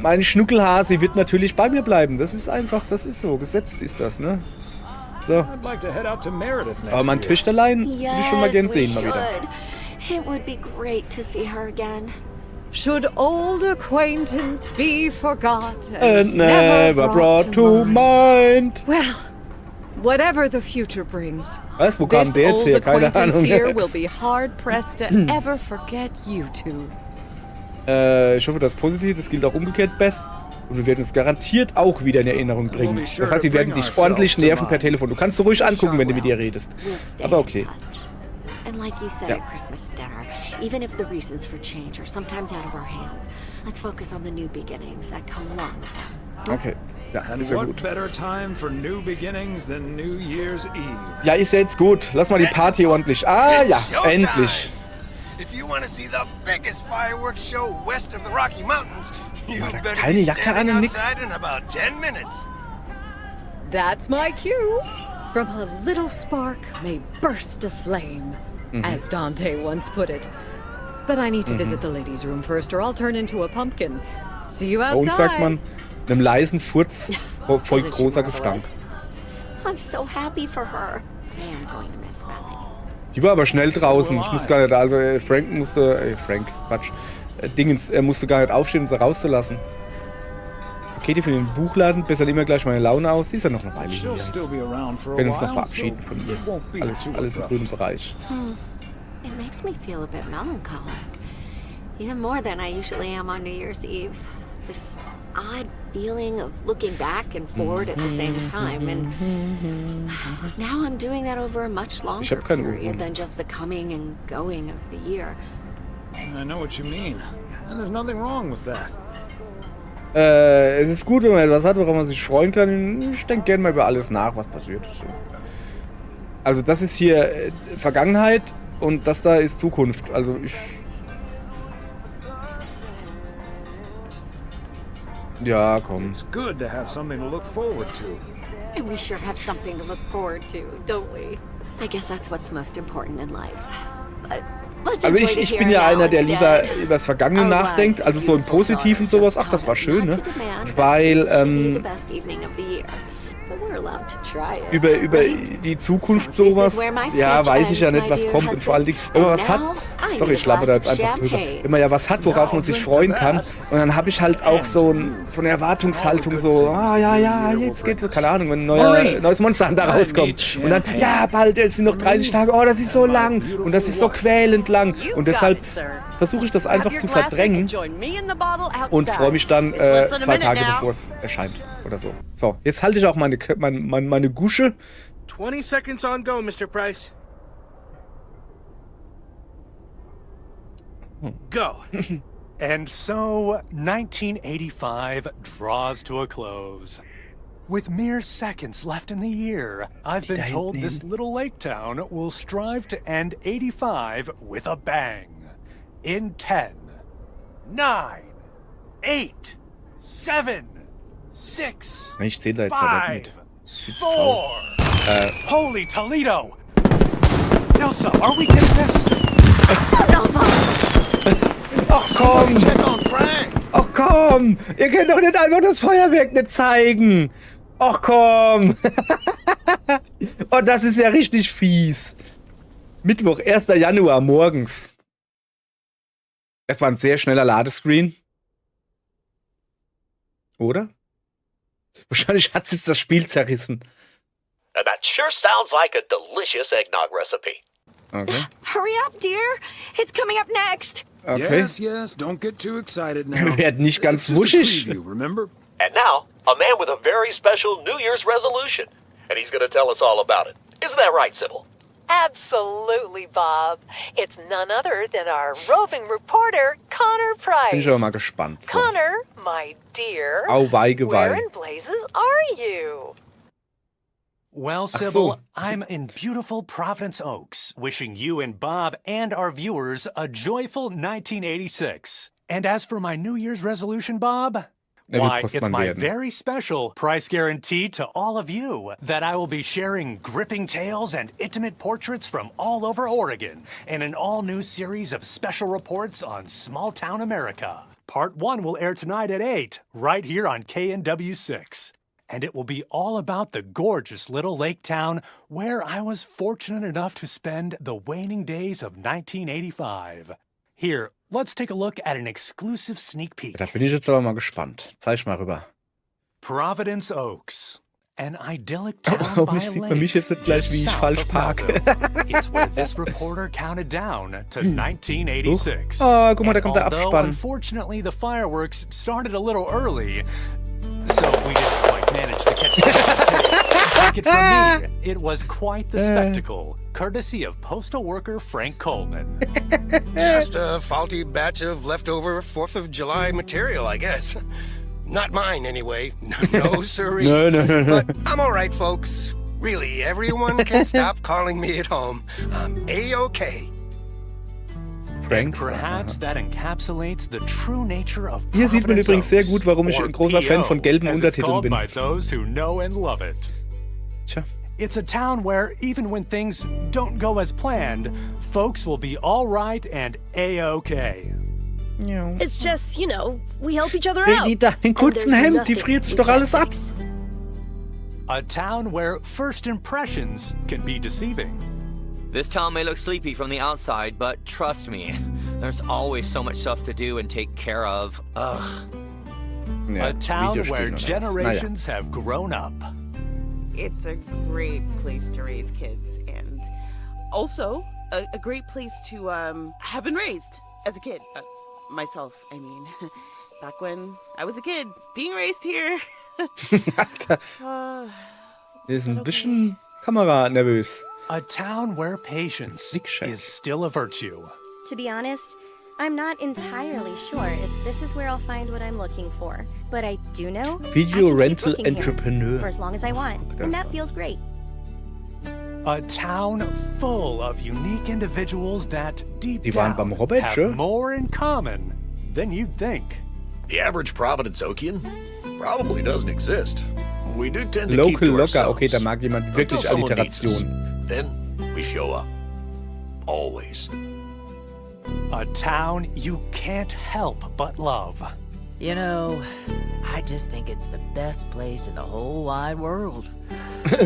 Mein Schnuckelhasi wird natürlich bei mir bleiben. Das ist einfach, das ist so. Gesetzt ist das, ne? So. I'd like to head out to Meredith next Aber mein year. Töchterlein will ich schon mal gern we sehen, mal wieder. should. It would be great to see her again. Should old acquaintance be forgot And never brought to mind. Well, whatever the future brings, Was? Wo kam this der jetzt old her? Keine acquaintance Ahnung. here will be hard pressed to ever forget you two. Ich hoffe, das ist positiv. Das gilt auch umgekehrt, Beth. Und wir werden uns garantiert auch wieder in Erinnerung bringen. Das heißt, wir werden dich ordentlich nerven per Telefon. Du kannst du ruhig angucken, wenn du mit ihr redest. We'll stay Aber in okay. touch. And like you said Ja. at Christmas dinner, even if the reasons for change are sometimes out of our hands, let's focus on the new beginnings that come along with them. Okay. Ja, And ist ja what gut. better time for new beginnings than New Year's Eve? Ja, ist ja jetzt gut. Lass mal die Party ordentlich. Ah ja, endlich. If you want to see the biggest fireworks show west of the Rocky Mountains, you War da better keine be Jacke standing an, nix? outside in about 10 minutes. That's my cue. From a little spark may burst a flame, as Dante once put it. But I need to visit the ladies' room first, or I'll turn into a pumpkin. See you Bei uns outside. sagt man, einem leisen Furz voll Isn't she großer marvelous? Gestank. I'm so happy for her, but I am going to miss Bethany. Die war aber schnell draußen. Ich musste gar nicht, also Frank musste, Quatsch. Dingens, er musste gar nicht aufstehen, um sie rauszulassen. Pakete für den Buchladen, besser nehmen wir gleich meine Laune aus. Sie ist ja noch eine Weile hier. She'll still be around for Wir a können uns noch while, verabschieden so von it won't be ihr. Alles too im abrupt. grünen Bereich. It makes me feel a bit melancholic. Even more than I usually am on New Year's Eve. This odd feeling of looking back and forward at the same time. And now I'm doing that over a much longer hab keine period Urkunde. than just the coming and going of the year. I know what you mean. And there's nothing wrong with that. Es ist gut, wenn man etwas hat, woran man sich freuen kann. Ich denke gerne mal über alles nach, was passiert ist. So. Also das ist hier Vergangenheit und das da ist Zukunft. Also ich... Ja, komm. It's good to have something to look forward to. And we sure have something to look forward to, don't we? I guess that's what's most important in life. But Let's Also enjoy the ich here bin and ja now einer, der lieber instead. über das Vergangene Our nachdenkt, wise, also so im beautiful Positiven daughter sowas. just Ach, das war told schön, me ne? not to demand Weil that this should be the best evening of the year. But we're allowed to try it, über right? die Zukunft So this is sowas, where my ja, sketch weiß ich ja ends, nicht, my was dear kommt. Und vor allen Dingen, wenn man was husband. hat, And now I sorry, ich need a schlappe da jetzt glass of einfach drüber. champagne. Wenn man ja was hat, worauf man sich freuen kann, und dann habe ich halt auch so eine Erwartungshaltung, so, ja, jetzt geht's so, keine Ahnung, wenn ein neues Monster Hunter rauskommt. Und dann, ja, bald, es sind noch 30 Tage, oh, das ist so lang und das ist so quälend lang. Und deshalb versuche ich das einfach zu verdrängen und freue mich dann 2 Tage, bevor es erscheint oder so. So, jetzt halte ich auch meine Gusche. 20 seconds on go, Mr. Price. Go. And so, 1985 draws to a close. With mere seconds left in the year, I've been told this little lake town will strive to end 85 with a bang. In 10, 9, 8, 7, 6, Ich zähle da jetzt ja nicht 5, 4. Holy Toledo! Ilsa, are we getting this? Ach komm! Check on Frank. Ach komm! Ihr könnt doch nicht einfach das Feuerwerk nicht zeigen! Ach komm! Oh, das ist ja richtig fies. Mittwoch, 1. Januar, morgens. Es war ein sehr schneller Ladescreen. Oder? Wahrscheinlich hat es das Spiel zerrissen. That sure sounds like a delicious eggnog recipe. Okay. Hurry up, dear. It's coming up next. Okay. Yes, don't get too excited now. Wir werden nicht ganz It's just a wuschig. preview, remember? And now, a man with a very special New Year's resolution. And he's going to tell us all about it. Isn't that right, Sybil? Absolutely, Bob. It's none other than our roving reporter, Connor Price. Bin ich aber mal gespannt. So. Connor, my dear, Auweih, where Geweih. in blazes are you? Well, so. Sybil, I'm in beautiful Providence Oaks, wishing you and Bob and our viewers a joyful 1986. And as for my New Year's resolution, Bob, why, it's my very special price guarantee to all of you that I will be sharing gripping tales and intimate portraits from all over Oregon in an all-new series of special reports on small-town America. Part 1 will air tonight at 8, right here on KNW6. And it will be all about the gorgeous little lake town where I was fortunate enough to spend the waning days of 1985. Here, let's take a look at an exclusive sneak peek. Da bin ich jetzt aber mal gespannt. Zeig mal rüber. Providence Oaks, an idyllic town by Hoffentlich a sieht man lake mich jetzt nicht gleich, wie ich just falsch south of parke. Melville. It's where this reporter counted down to 1986. Oh, guck mal, da kommt der And although, Abspann. unfortunately, the fireworks started a little early, so we didn't quite manage to catch the Take it from me, it was quite the spectacle, courtesy of postal worker Frank Coleman. Just a faulty batch of leftover 4th of July material, I guess. Not mine, anyway. No, sirree. No. But I'm all right, folks. Really, everyone can stop calling me at home. I'm A-okay. Perhaps that encapsulates the true nature of Hier sieht man Providence übrigens sehr Oaks, gut, warum ich or ein großer Fan von gelben PO, as it's Untertiteln called bin. by those who know and love it. Tja. It's a town where even when things don't go as planned, folks will be all right and A-okay. It's just, you know, we help each other Hey, out. die da in kurzen Hemd, die friert sich doch alles ab. A town where first impressions can be deceiving. This town may look sleepy from the outside, but trust me, there's always so much stuff to do and take care of. Ugh. A town where generations have grown up. It's a great place to raise kids, and also a great place to have been raised as a kid. Myself, I mean, back when I was a kid, being raised here. Der ist ein bisschen kameranervös. A town where patience is still a virtue. To be honest, I'm not entirely sure if this is where I'll find what I'm looking for. But I do know Video I can rental keep looking entrepreneur. here for as long as I want, and that feels great. A town full of unique individuals that deep Die waren down beim Robert, have sure. more in common than you'd think. The average Providence Okian probably doesn't exist. We do tend to keep Local to Locker, ourselves. okay, da mag jemand wirklich Until someone needs us. Alliteration. Then we show up. Always. A town you can't help but love. You know, I just think it's the best place in the whole wide world.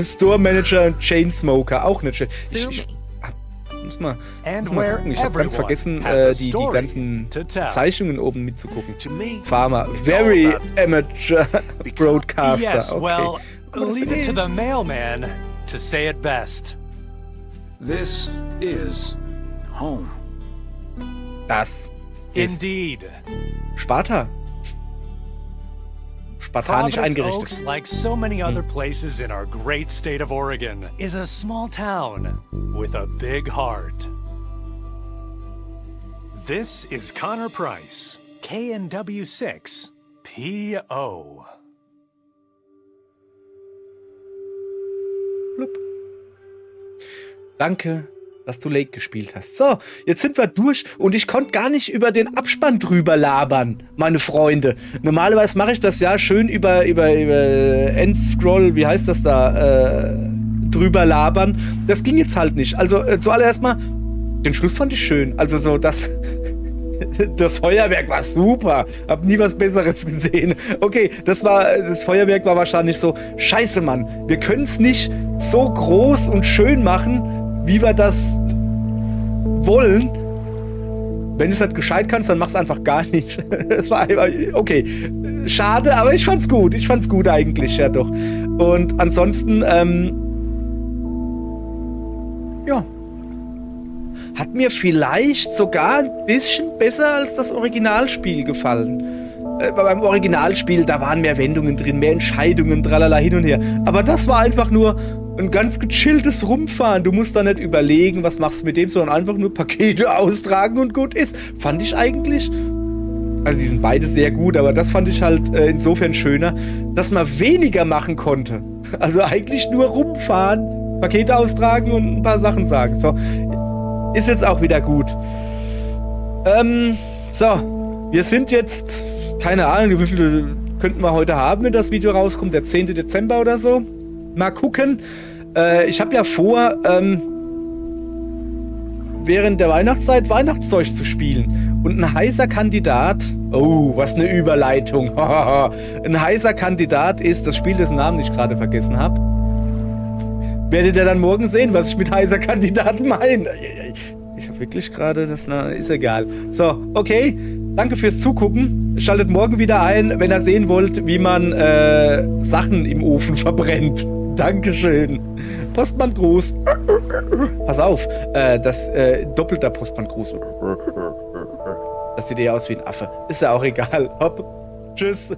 Store Manager und Chainsmoker, auch nicht schön. Sue me. Muss mal And gucken. Ich habe ganz vergessen, die ganzen Zeichnungen oben mitzugucken. Farmer, very amateur broadcaster. Yes, well, Okay. leave it to the mailman to say it best. This is home. Das ist Indeed. Sparta. Spartanisch Providence eingerichtet. Oaks, like so many other places in our great state of Oregon, is a small town with a big heart. This is Connor Price, KNW6 PO. Danke, dass du Lake gespielt hast. So, jetzt sind wir durch und ich konnte gar nicht über den Abspann drüber labern, meine Freunde. Normalerweise mache ich das ja schön über Endscroll, wie heißt das da, drüber labern. Das ging jetzt halt nicht. Also zuallererst mal, den Schluss fand ich schön. Also so, das Feuerwerk war super. Hab nie was Besseres gesehen. Okay, das Feuerwerk war wahrscheinlich so, scheiße, Mann, wir können es nicht so groß und schön machen, wie wir das wollen. Wenn du es halt gescheit kannst, dann mach's einfach gar nicht. Das war einfach, okay, schade, aber ich fand's gut. Ich fand's gut eigentlich, ja doch. Und ansonsten, ja, hat mir vielleicht sogar ein bisschen besser als das Originalspiel gefallen. Beim Originalspiel, da waren mehr Wendungen drin, mehr Entscheidungen, tralala, hin und her. Aber das war einfach nur ein ganz gechilltes Rumfahren. Du musst da nicht überlegen, was machst du mit dem, sondern einfach nur Pakete austragen und gut ist. Fand ich eigentlich. Also die sind beide sehr gut, aber das fand ich halt insofern schöner, dass man weniger machen konnte. Also eigentlich nur rumfahren, Pakete austragen und ein paar Sachen sagen. So, ist jetzt auch wieder gut. So, wir sind jetzt, keine Ahnung, wie viel könnten wir heute haben, wenn das Video rauskommt, der 10. Dezember oder so. Mal gucken. Ich habe ja vor, während der Weihnachtszeit Weihnachtszeug zu spielen. Und ein heißer Kandidat, oh, was eine Überleitung. Ein heißer Kandidat ist das Spiel, dessen Namen ich gerade vergessen habe. Werdet ihr dann morgen sehen, was ich mit heißer Kandidat meine. Ich habe wirklich gerade, das ist egal. So, okay. Danke fürs Zugucken. Schaltet morgen wieder ein, wenn ihr sehen wollt, wie man Sachen im Ofen verbrennt. Dankeschön. Postmann-Gruß. Pass auf, doppelter Postmann-Gruß. Das sieht eher aus wie ein Affe. Ist ja auch egal. Hopp. Tschüss.